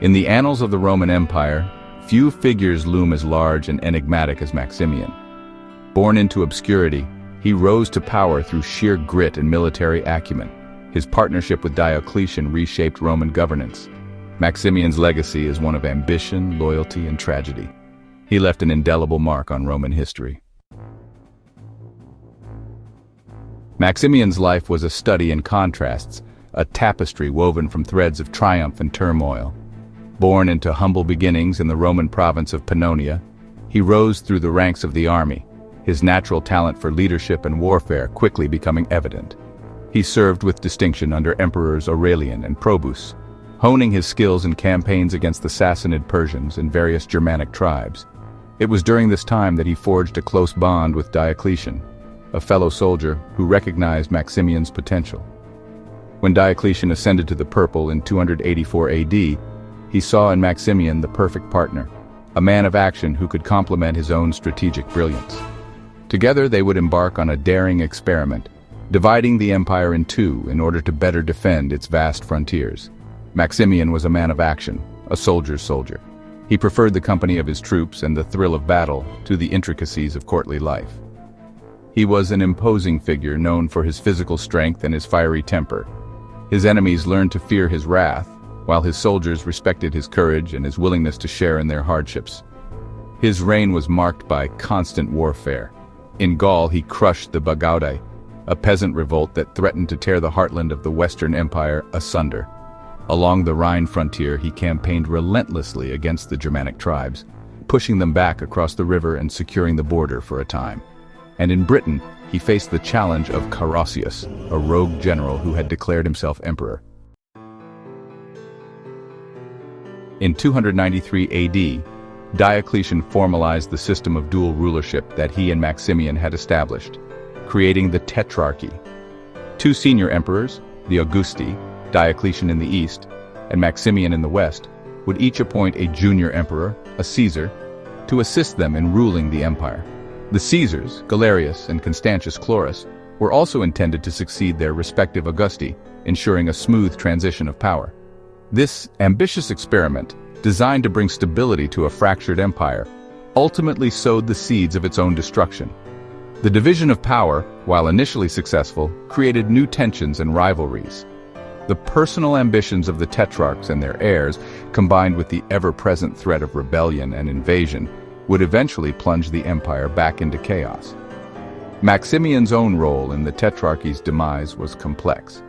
In the annals of the Roman Empire, few figures loom as large and enigmatic as Maximian. Born into obscurity, he rose to power through sheer grit and military acumen. His partnership with Diocletian reshaped Roman governance. Maximian's legacy is one of ambition, loyalty, and tragedy. He left an indelible mark on Roman history. Maximian's life was a study in contrasts, a tapestry woven from threads of triumph and turmoil. Born into humble beginnings in the Roman province of Pannonia, he rose through the ranks of the army, his natural talent for leadership and warfare quickly becoming evident. He served with distinction under emperors Aurelian and Probus, honing his skills in campaigns against the Sassanid Persians and various Germanic tribes. It was during this time that he forged a close bond with Diocletian, a fellow soldier who recognized Maximian's potential. When Diocletian ascended to the purple in 284 AD, he saw in Maximian the perfect partner, a man of action who could complement his own strategic brilliance. Together they would embark on a daring experiment, dividing the empire in two in order to better defend its vast frontiers. Maximian was a man of action, a soldier's soldier. He preferred the company of his troops and the thrill of battle to the intricacies of courtly life. He was an imposing figure known for his physical strength and his fiery temper. His enemies learned to fear his wrath, while his soldiers respected his courage and his willingness to share in their hardships. His reign was marked by constant warfare. In Gaul he crushed the Bagaudae, a peasant revolt that threatened to tear the heartland of the Western Empire asunder. Along the Rhine frontier he campaigned relentlessly against the Germanic tribes, pushing them back across the river and securing the border for a time. And in Britain, he faced the challenge of Carausius, a rogue general who had declared himself emperor. In 293 AD, Diocletian formalized the system of dual rulership that he and Maximian had established, creating the Tetrarchy. Two senior emperors, the Augusti, Diocletian in the east, and Maximian in the west, would each appoint a junior emperor, a Caesar, to assist them in ruling the empire. The Caesars, Galerius and Constantius Chlorus, were also intended to succeed their respective Augusti, ensuring a smooth transition of power. This ambitious experiment, designed to bring stability to a fractured empire, ultimately sowed the seeds of its own destruction. The division of power, while initially successful, created new tensions and rivalries. The personal ambitions of the tetrarchs and their heirs, combined with the ever-present threat of rebellion and invasion, would eventually plunge the empire back into chaos. Maximian's own role in the Tetrarchy's demise was complex.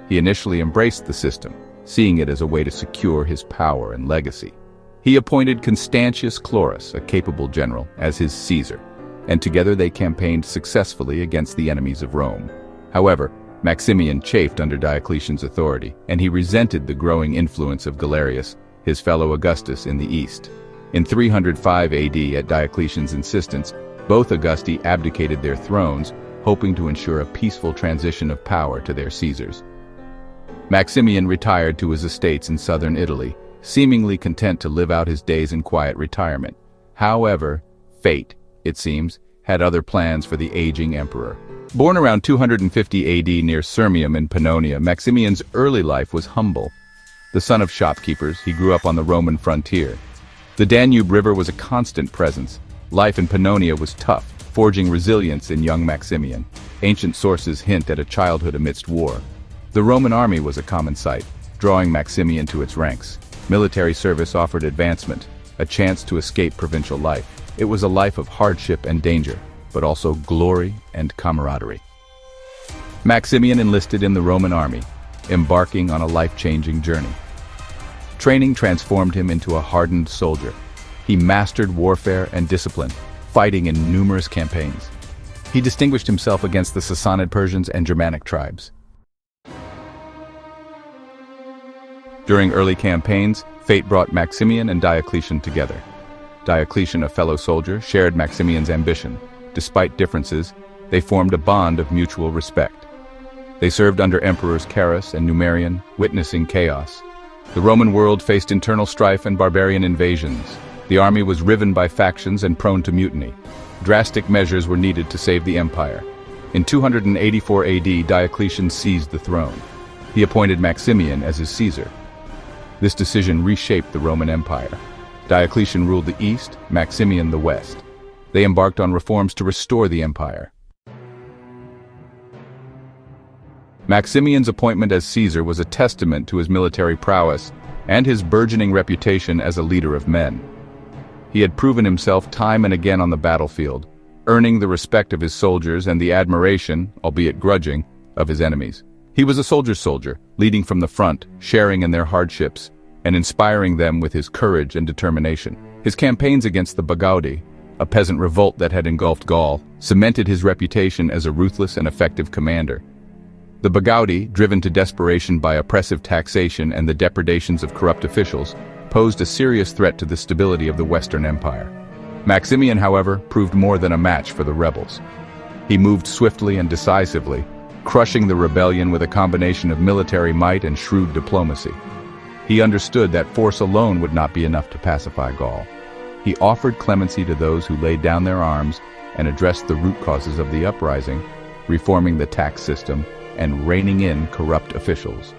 He initially embraced the system, seeing it as a way to secure his power and legacy. He appointed Constantius Chlorus, a capable general, as his Caesar, and together they campaigned successfully against the enemies of Rome. However, Maximian chafed under Diocletian's authority, and he resented the growing influence of Galerius, his fellow Augustus in the east. In 305 AD, at Diocletian's insistence, both Augusti abdicated their thrones, hoping to ensure a peaceful transition of power to their Caesars. Maximian retired to his estates in southern Italy, seemingly content to live out his days in quiet retirement. However, fate, it seems, had other plans for the aging emperor. Born around 250 AD near Sirmium in Pannonia, Maximian's early life was humble. The son of shopkeepers, he grew up on the Roman frontier. The Danube River was a constant presence. Life in Pannonia was tough, forging resilience in young Maximian. Ancient sources hint at a childhood amidst war. The Roman army was a common sight, drawing Maximian to its ranks. Military service offered advancement, a chance to escape provincial life. It was a life of hardship and danger, but also glory and camaraderie. Maximian enlisted in the Roman army, embarking on a life-changing journey. Training transformed him into a hardened soldier. He mastered warfare and discipline, fighting in numerous campaigns. He distinguished himself against the Sassanid Persians and Germanic tribes. During early campaigns, fate brought Maximian and Diocletian together. Diocletian, a fellow soldier, shared Maximian's ambition. Despite differences, they formed a bond of mutual respect. They served under emperors Carus and Numerian, witnessing chaos. The Roman world faced internal strife and barbarian invasions. The army was riven by factions and prone to mutiny. Drastic measures were needed to save the empire. In 284 AD, Diocletian seized the throne. He appointed Maximian as his Caesar. This decision reshaped the Roman Empire. Diocletian ruled the east, Maximian the west. They embarked on reforms to restore the empire. Maximian's appointment as Caesar was a testament to his military prowess and his burgeoning reputation as a leader of men. He had proven himself time and again on the battlefield, earning the respect of his soldiers and the admiration, albeit grudging, of his enemies. He was a soldier's soldier, leading from the front, sharing in their hardships, and inspiring them with his courage and determination. His campaigns against the Bagaudae, a peasant revolt that had engulfed Gaul, cemented his reputation as a ruthless and effective commander. The Bagaudae, driven to desperation by oppressive taxation and the depredations of corrupt officials, posed a serious threat to the stability of the Western Empire. Maximian, however, proved more than a match for the rebels. He moved swiftly and decisively, crushing the rebellion with a combination of military might and shrewd diplomacy. He understood that force alone would not be enough to pacify Gaul. He offered clemency to those who laid down their arms and addressed the root causes of the uprising, reforming the tax system and reining in corrupt officials.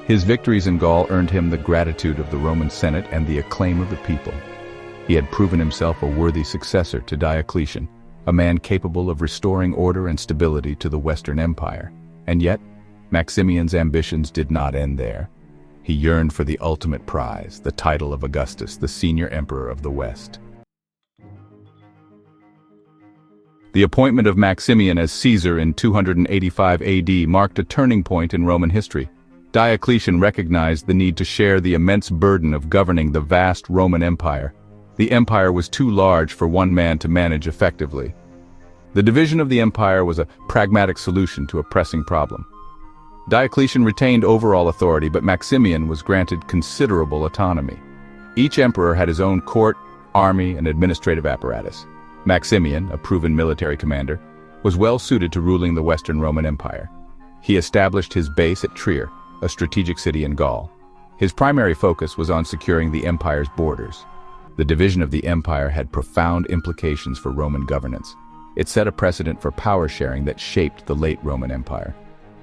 His victories in Gaul earned him the gratitude of the Roman Senate and the acclaim of the people. He had proven himself a worthy successor to Diocletian, a man capable of restoring order and stability to the Western Empire. And yet, Maximian's ambitions did not end there. He yearned for the ultimate prize, the title of Augustus, the senior emperor of the West. The appointment of Maximian as Caesar in 285 AD marked a turning point in Roman history. Diocletian recognized the need to share the immense burden of governing the vast Roman Empire. The empire was too large for one man to manage effectively. The division of the empire was a pragmatic solution to a pressing problem. Diocletian retained overall authority, but Maximian was granted considerable autonomy. Each emperor had his own court, army, and administrative apparatus. Maximian, a proven military commander, was well suited to ruling the Western Roman Empire. He established his base at Trier, a strategic city in Gaul. His primary focus was on securing the empire's borders. The division of the empire had profound implications for Roman governance. It set a precedent for power sharing that shaped the late Roman Empire.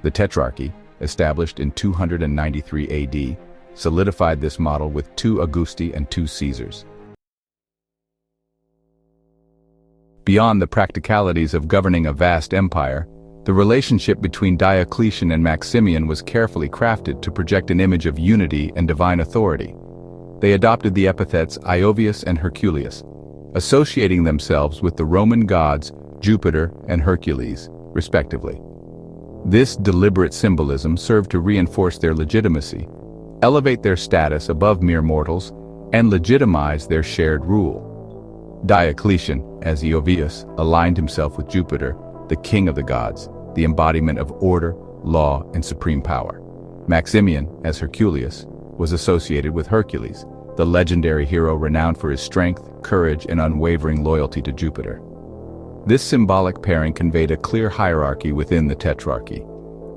The Tetrarchy, established in 293 AD, solidified this model with 2 Augusti and 2 Caesars. Beyond the practicalities of governing a vast empire, the relationship between Diocletian and Maximian was carefully crafted to project an image of unity and divine authority. They adopted the epithets Iovius and Herculius, associating themselves with the Roman gods Jupiter and Hercules, respectively. This deliberate symbolism served to reinforce their legitimacy, elevate their status above mere mortals, and legitimize their shared rule. Diocletian, as Iovius, aligned himself with Jupiter, the king of the gods, the embodiment of order, law, and supreme power. Maximian, as Herculius, was associated with Hercules, the legendary hero renowned for his strength, courage, and unwavering loyalty to Jupiter. This symbolic pairing conveyed a clear hierarchy within the Tetrarchy.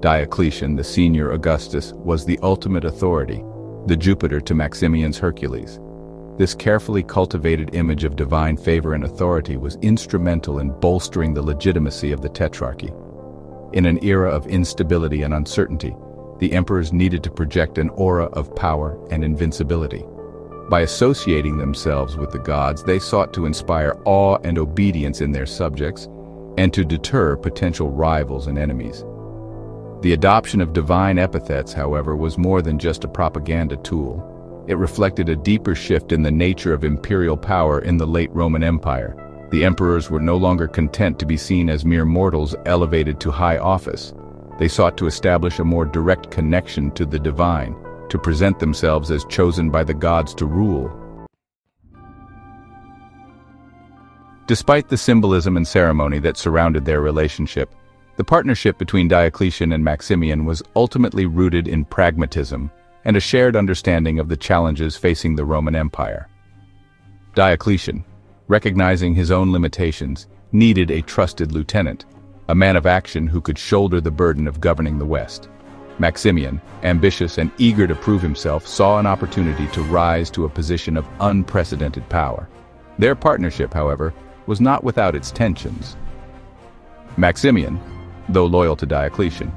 Diocletian, the senior Augustus, was the ultimate authority, the Jupiter to Maximian's Hercules. This carefully cultivated image of divine favor and authority was instrumental in bolstering the legitimacy of the Tetrarchy. In an era of instability and uncertainty, the emperors needed to project an aura of power and invincibility. By associating themselves with the gods, they sought to inspire awe and obedience in their subjects and to deter potential rivals and enemies. The adoption of divine epithets, however, was more than just a propaganda tool. It reflected a deeper shift in the nature of imperial power in the late Roman Empire. The emperors were no longer content to be seen as mere mortals elevated to high office. They sought to establish a more direct connection to the divine, to present themselves as chosen by the gods to rule. Despite the symbolism and ceremony that surrounded their relationship, the partnership between Diocletian and Maximian was ultimately rooted in pragmatism and a shared understanding of the challenges facing the Roman Empire. Diocletian, recognizing his own limitations, needed a trusted lieutenant, a man of action who could shoulder the burden of governing the West. Maximian, ambitious and eager to prove himself, saw an opportunity to rise to a position of unprecedented power. Their partnership, however, was not without its tensions. Maximian, though loyal to Diocletian,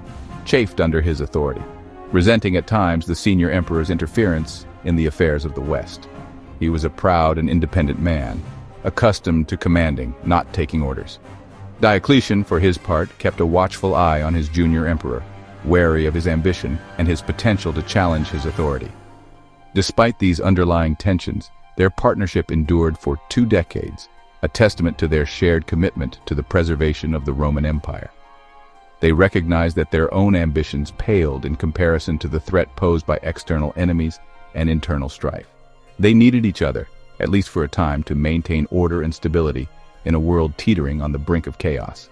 chafed under his authority. resenting at times the senior emperor's interference in the affairs of the West. He was a proud and independent man, accustomed to commanding, not taking orders. Diocletian, for his part, kept a watchful eye on his junior emperor, wary of his ambition and his potential to challenge his authority. Despite these underlying tensions, their partnership endured for 2 decades, a testament to their shared commitment to the preservation of the Roman Empire. They recognized that their own ambitions paled in comparison to the threat posed by external enemies and internal strife. They needed each other, at least for a time, to maintain order and stability in a world teetering on the brink of chaos.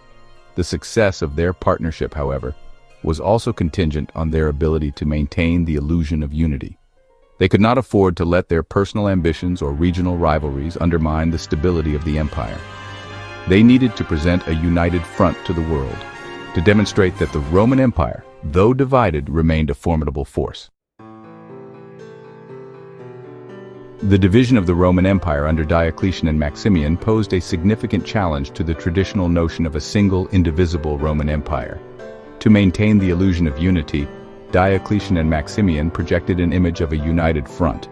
The success of their partnership, however, was also contingent on their ability to maintain the illusion of unity. They could not afford to let their personal ambitions or regional rivalries undermine the stability of the empire. They needed to present a united front to the world, to demonstrate that the Roman Empire, though divided, remained a formidable force. The division of the Roman Empire under Diocletian and Maximian posed a significant challenge to the traditional notion of a single, indivisible Roman Empire. To maintain the illusion of unity, Diocletian and Maximian projected an image of a united front.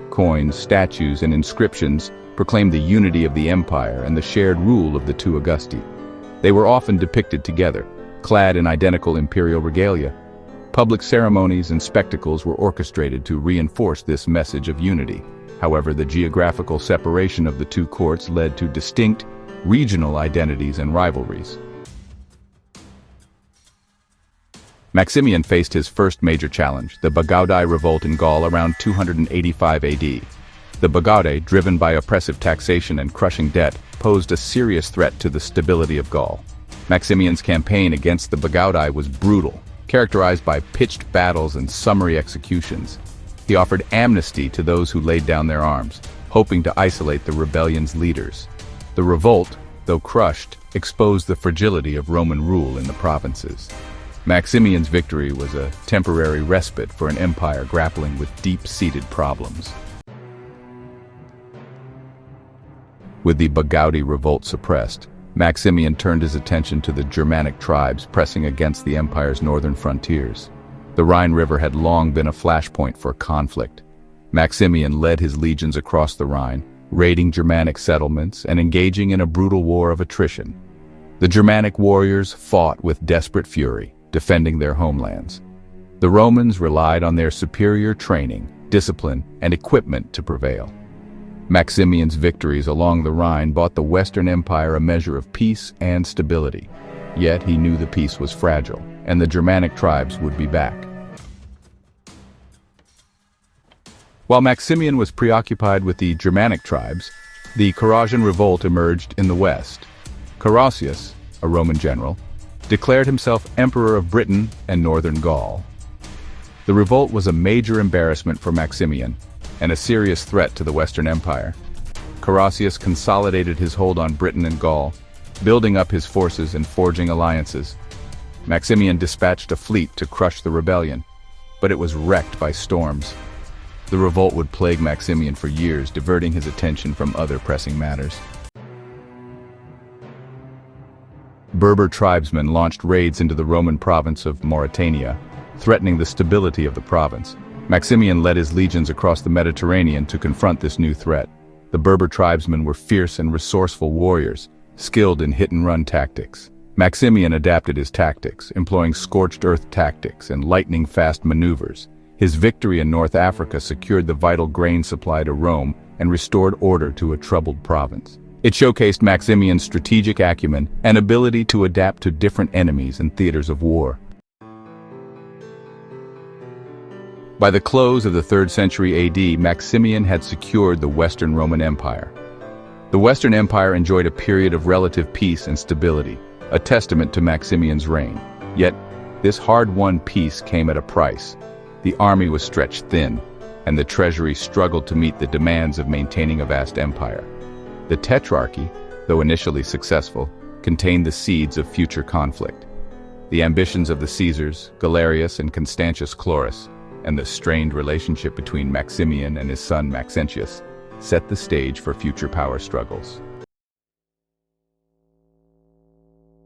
Coins, statues, and inscriptions proclaimed the unity of the empire and the shared rule of the 2 Augusti. They were often depicted together, clad in identical imperial regalia. Public ceremonies and spectacles were orchestrated to reinforce this message of unity. However, the geographical separation of the 2 courts led to distinct, regional identities and rivalries. Maximian faced his first major challenge, the Bagaudae Revolt in Gaul around 285 AD. The Bagaudae, driven by oppressive taxation and crushing debt, posed a serious threat to the stability of Gaul. Maximian's campaign against the Bagaudae was brutal, characterized by pitched battles and summary executions. He offered amnesty to those who laid down their arms, hoping to isolate the rebellion's leaders. The revolt, though crushed, exposed the fragility of Roman rule in the provinces. Maximian's victory was a temporary respite for an empire grappling with deep-seated problems. With the Bagaudae Revolt suppressed, Maximian turned his attention to the Germanic tribes pressing against the empire's northern frontiers. The Rhine River had long been a flashpoint for conflict. Maximian led his legions across the Rhine, raiding Germanic settlements and engaging in a brutal war of attrition. The Germanic warriors fought with desperate fury, defending their homelands. The Romans relied on their superior training, discipline, and equipment to prevail. Maximian's victories along the Rhine bought the Western Empire a measure of peace and stability. Yet he knew the peace was fragile, and the Germanic tribes would be back. While Maximian was preoccupied with the Germanic tribes, the Carausian Revolt emerged in the west. Carausius, a Roman general, declared himself Emperor of Britain and Northern Gaul. The revolt was a major embarrassment for Maximian and a serious threat to the Western Empire. Carausius consolidated his hold on Britain and Gaul, building up his forces and forging alliances. Maximian dispatched a fleet to crush the rebellion, but it was wrecked by storms. The revolt would plague Maximian for years, diverting his attention from other pressing matters. Berber tribesmen launched raids into the Roman province of Mauritania, threatening the stability of the province. Maximian led his legions across the Mediterranean to confront this new threat. The Berber tribesmen were fierce and resourceful warriors, skilled in hit-and-run tactics. Maximian adapted his tactics, employing scorched-earth tactics and lightning-fast maneuvers. His victory in North Africa secured the vital grain supply to Rome and restored order to a troubled province. It showcased Maximian's strategic acumen and ability to adapt to different enemies and theaters of war. By the close of the 3rd century AD, Maximian had secured the Western Roman Empire. The Western Empire enjoyed a period of relative peace and stability, a testament to Maximian's reign. Yet, this hard-won peace came at a price. The army was stretched thin, and the treasury struggled to meet the demands of maintaining a vast empire. The Tetrarchy, though initially successful, contained the seeds of future conflict. The ambitions of the Caesars, Galerius and Constantius Chlorus, and the strained relationship between Maximian and his son Maxentius, set the stage for future power struggles.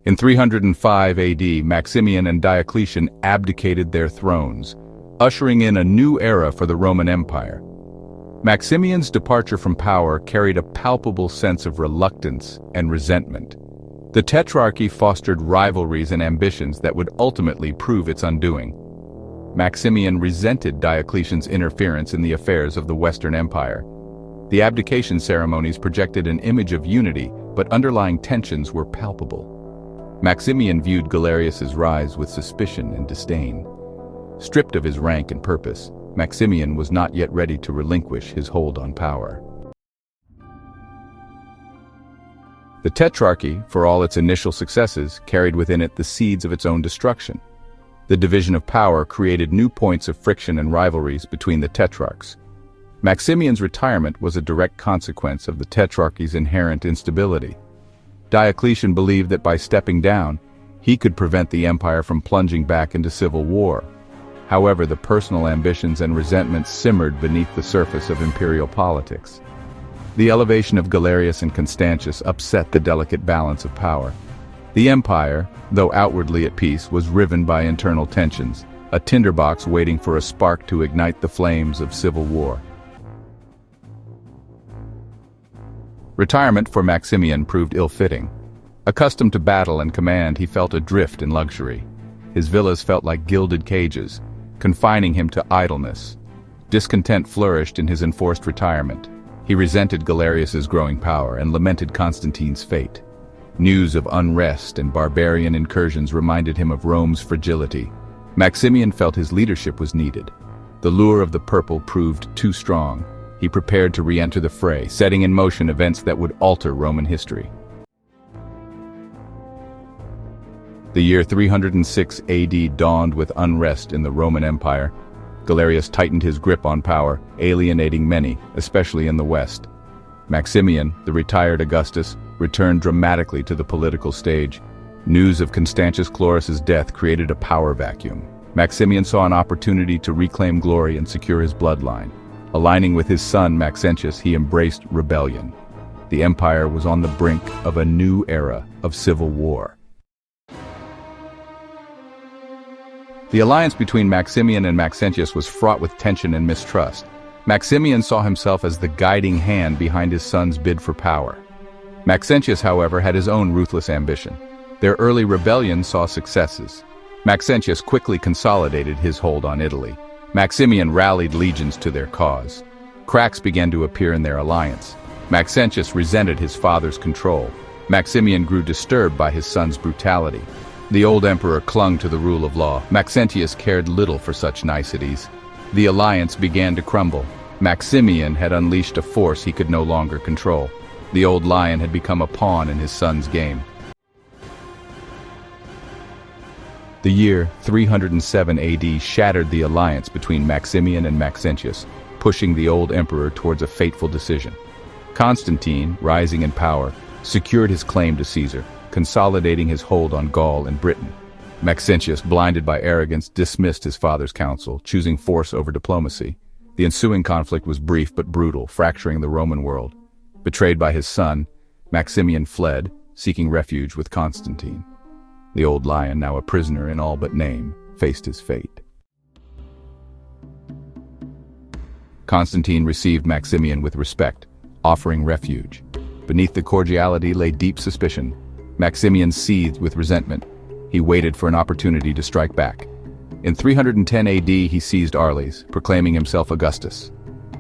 In 305 AD, Maximian and Diocletian abdicated their thrones, ushering in a new era for the Roman Empire. Maximian's departure from power carried a palpable sense of reluctance and resentment. The Tetrarchy fostered rivalries and ambitions that would ultimately prove its undoing. Maximian resented Diocletian's interference in the affairs of the Western Empire. The abdication ceremonies projected an image of unity, but underlying tensions were palpable. Maximian viewed Galerius's rise with suspicion and disdain. Stripped of his rank and purpose, Maximian was not yet ready to relinquish his hold on power. The Tetrarchy, for all its initial successes, carried within it the seeds of its own destruction. The division of power created new points of friction and rivalries between the Tetrarchs. Maximian's retirement was a direct consequence of the Tetrarchy's inherent instability. Diocletian believed that by stepping down, he could prevent the empire from plunging back into civil war. However, the personal ambitions and resentments simmered beneath the surface of imperial politics. The elevation of Galerius and Constantius upset the delicate balance of power. The empire, though outwardly at peace, was riven by internal tensions, a tinderbox waiting for a spark to ignite the flames of civil war. Retirement for Maximian proved ill-fitting. Accustomed to battle and command, he felt adrift in luxury. His villas felt like gilded cages, confining him to idleness. Discontent flourished in his enforced retirement. He resented Galerius's growing power and lamented Constantine's fate. News of unrest and barbarian incursions reminded him of Rome's fragility. Maximian felt his leadership was needed. The lure of the purple proved too strong. He prepared to re-enter the fray, setting in motion events that would alter Roman history. The year 306 AD dawned with unrest in the Roman Empire. Galerius tightened his grip on power, alienating many, especially in the West. Maximian, the retired Augustus, returned dramatically to the political stage. News of Constantius Chlorus's death created a power vacuum. Maximian saw an opportunity to reclaim glory and secure his bloodline. Aligning with his son Maxentius, he embraced rebellion. The empire was on the brink of a new era of civil war. The alliance between Maximian and Maxentius was fraught with tension and mistrust. Maximian saw himself as the guiding hand behind his son's bid for power. Maxentius, however, had his own ruthless ambition. Their early rebellion saw successes. Maxentius quickly consolidated his hold on Italy. Maximian rallied legions to their cause. Cracks began to appear in their alliance. Maxentius resented his father's control. Maximian grew disturbed by his son's brutality. The old emperor clung to the rule of law. Maxentius cared little for such niceties. The alliance began to crumble. Maximian had unleashed a force he could no longer control. The old lion had become a pawn in his son's game. The year 307 AD shattered the alliance between Maximian and Maxentius, pushing the old emperor towards a fateful decision. Constantine, rising in power, secured his claim to Caesar, consolidating his hold on Gaul and Britain. Maxentius, blinded by arrogance, dismissed his father's counsel, choosing force over diplomacy. The ensuing conflict was brief but brutal, fracturing the Roman world. Betrayed by his son, Maximian fled, seeking refuge with Constantine. The old lion, now a prisoner in all but name, faced his fate. Constantine received Maximian with respect, offering refuge. Beneath the cordiality lay deep suspicion. Maximian seethed with resentment. He waited for an opportunity to strike back. In 310 AD, he seized Arles, proclaiming himself Augustus.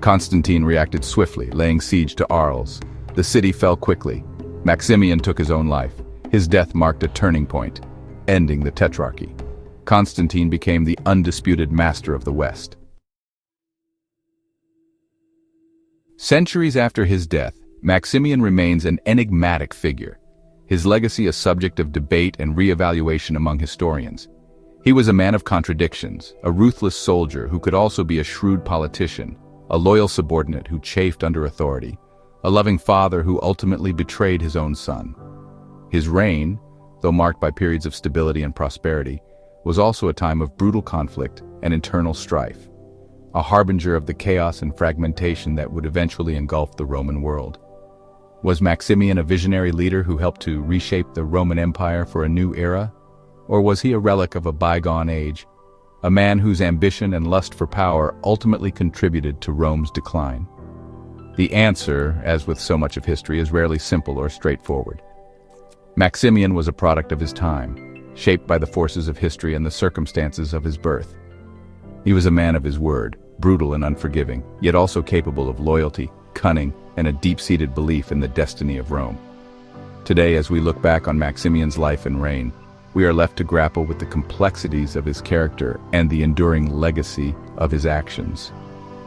Constantine reacted swiftly, laying siege to Arles. The city fell quickly. Maximian took his own life. His death marked a turning point, ending the Tetrarchy. Constantine became the undisputed master of the West. Centuries after his death, Maximian remains an enigmatic figure. His legacy a subject of debate and re-evaluation among historians. He was a man of contradictions, a ruthless soldier who could also be a shrewd politician, a loyal subordinate who chafed under authority, a loving father who ultimately betrayed his own son. His reign, though marked by periods of stability and prosperity, was also a time of brutal conflict and internal strife, a harbinger of the chaos and fragmentation that would eventually engulf the Roman world. Was Maximian a visionary leader who helped to reshape the Roman Empire for a new era? Or was he a relic of a bygone age, a man whose ambition and lust for power ultimately contributed to Rome's decline? The answer, as with so much of history, is rarely simple or straightforward. Maximian was a product of his time, shaped by the forces of history and the circumstances of his birth. He was a man of his word, brutal and unforgiving, yet also capable of loyalty, cunning, and a deep-seated belief in the destiny of Rome. Today, as we look back on Maximian's life and reign, we are left to grapple with the complexities of his character and the enduring legacy of his actions.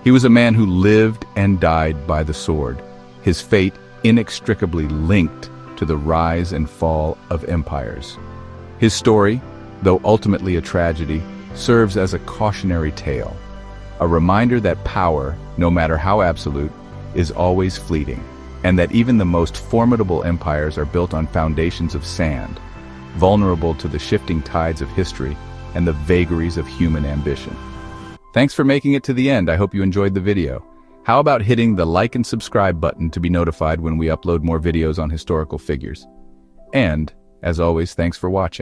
He was a man who lived and died by the sword, his fate inextricably linked to the rise and fall of empires. His story, though ultimately a tragedy, serves as a cautionary tale, a reminder that power, no matter how absolute, is always fleeting, and that even the most formidable empires are built on foundations of sand, vulnerable to the shifting tides of history and the vagaries of human ambition. Thanks for making it to the end. I hope you enjoyed the video. How about hitting the like and subscribe button to be notified when we upload more videos on historical figures? And, as always, thanks for watching.